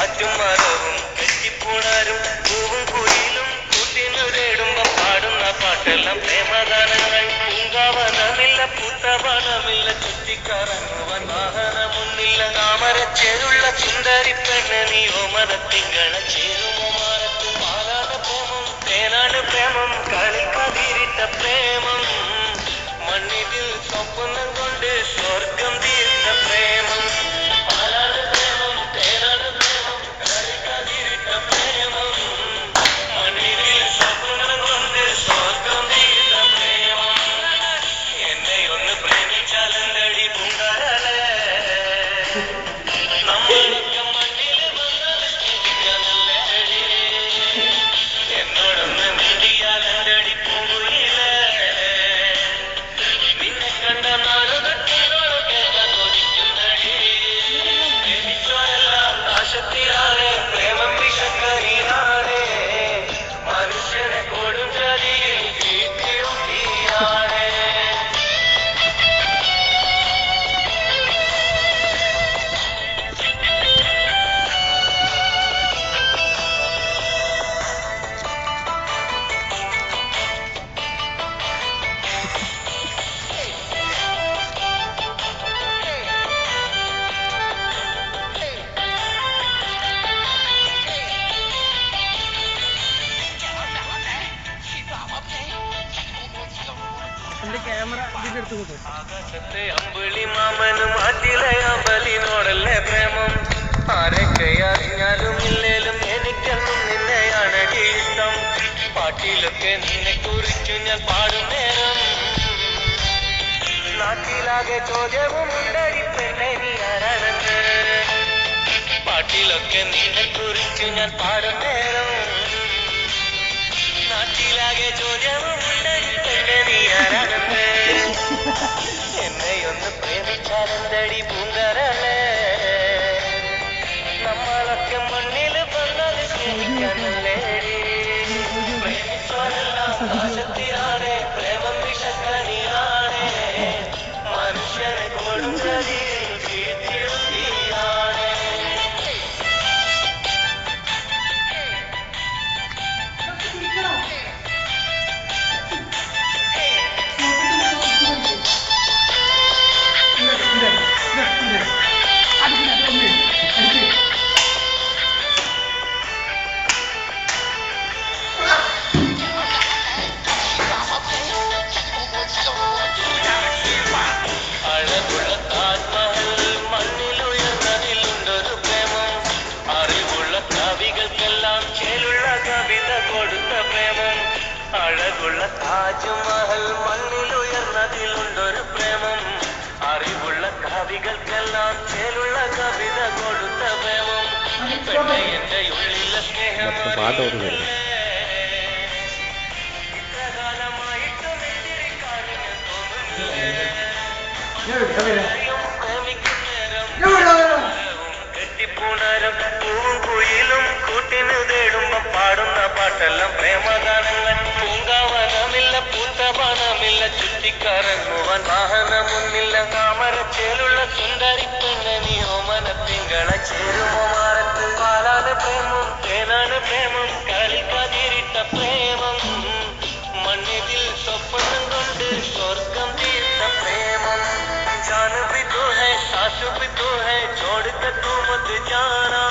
കാറ്റും മരവും കെട്ടിപ്പുണരും പൂവും കുയിലും കൂട്ടിനു തേടുമ്പം പാടുന്ന പാട്ടെല്ലാം പ്രേമഗാനങ്ങൾ. പൂങ്കാവനമില്ല പൂത്തവനമില്ല ചുറ്റിക്കറങ്ങുവാൻ വാഹനമൊന്നില്ല. താമരച്ചേരുള്ള സുന്ദരി പെണ്ണ് നീ ഓമനത്തിങ്കള ചേരുമോ മാനത്ത്. പാലാണ് പ്രേമം തേനാണ് പ്രേമം കളിക്കതിരിട്ട പ്രേമം മണ്ണിതിൽ സ്വപ്നം കൊണ്ട് സ്വർഗം തീർത്ത പ്രേമം. പാലാണ് പ്രേമം തേനാണ് പ്രേമം കളിക്കതിരിട്ട പ്രേമം മണ്ണിതിൽ സ്വപ്നം കൊണ്ട് സ്വർഗം തീർത്ത പ്രേമം. എന്നെ ഒന്ന് പ്രേമിച്ചാലെന്തടി പൂങ്കാരലേ നമ്മളൊക്കെ മണ്ണിൽ വന്നാൽ സ്നേഹിക്കാനല്ലേടി. എന്നോടൊന്ന് മിണ്ടിയാലെന്തടി പൂങ്കുയിലേ നിന്നെ കണ്ട നാളുകെട്ടിനോട് കേൾക്കാൻ കൊതിക്കുന്നടി. പ്രേമിച്ചോരെല്ലാം നാശത്തിലാണ് പ്രേമം വിഷക്കനിയാണ് മനുഷ്യനെ കൊടും ചതിയിൽ വീഴ്ത്തിയൊട്ടിയാണ്. ആകാശത്തെ അമ്പിളി മാമനും ആറ്റിലെ അമ്പലിനോടല്ലേ പ്രേമം. ആരൊക്കെ അറിഞ്ഞാലും ഇല്ലേലും എനിക്കെന്നും നിന്നെയാണ് ഇഷ്ടം. പാട്ടിലൊക്കെ നിന്നെ കുറിച്ചു ഞാൻ പാടും നേരം നാട്ടിലാകെ ചോദ്യവും ഉണ്ടടി പെണ്ണെ നീ ആരാണെന്ന്. പാട്ടിലൊക്കെ നിന്നെ കുറിച്ചു ഞാൻ പാടും നേരം നാട്ടിലാകെ ചോദ്യവും ഉണ്ടടി പെണ്ണെ നീ ആരാണെന്ന്. എന്നെയൊന്ന് പ്രേമിച്ചാലെന്തടി പൂങ്കാരലേ നമ്മളൊക്കെ മണ്ണിൽ വന്നത് സ്നേഹിക്കാനല്ലേടി. പ്രേമിച്ചോരെല്ലാം നാശത്തിലാണ് പ്രേമം വിഷക്കനിയാണ് മനുഷ്യനെ കൊടും ചതിയിൽ വീഴ്ത്തിയൊട്ടിയാണ്. അഴകുള്ള താജ്മഹൽ മണ്ണിലുയർന്നതിലുണ്ടൊരു പ്രേമം. അറിവുള്ള കവികൾക്കെല്ലാം ചേലുള്ള കവിത കൊടുത്ത പ്രേമം. അഴകുള്ള താജ്മഹൽ മണ്ണിലുയർന്നതിലുണ്ടൊരു പ്രേമം. അറിവുള്ള കവികൾക്കെല്ലാം ചേലുള്ള കവിത കൊടുത്ത പ്രേമം. പെണ്ണെ എന്റെ ഉള്ളിലെ സ്നേഹമാണ് ഇത്രകാലമായിട്ടും ഇത്തിരി കാര്യം കെട്ടിപ്പൂണരും പൂവും കുയിലും കൂട്ടിനു തേടുമ്പം പാടുന്ന പാട്ടെല്ലാം പ്രേമഗാനങ്ങൾ. പൂങ്കാവനമില്ല പൂത്തവനമില്ല ചുറ്റിക്കറങ്ങുവാൻ വാഹനമൊന്നില്ല. താമരച്ചേലുള്ള സുന്ദരി പെണ്ണ് നീ ഓമനത്തിങ്കള ചേരുമോ മാറത്ത്. പാലാണ് പ്രേമം തേനാണ് പ്രേമം കളിക്കതിരിട്ട പ്രേമം മണ്ണിതിൽ സ്വപ്നം കൊണ്ട് സ്വർഗം തീർത്ത പ്രേമം. जान भी तो है सास भी तो है छोड़ कर तू मत जाना.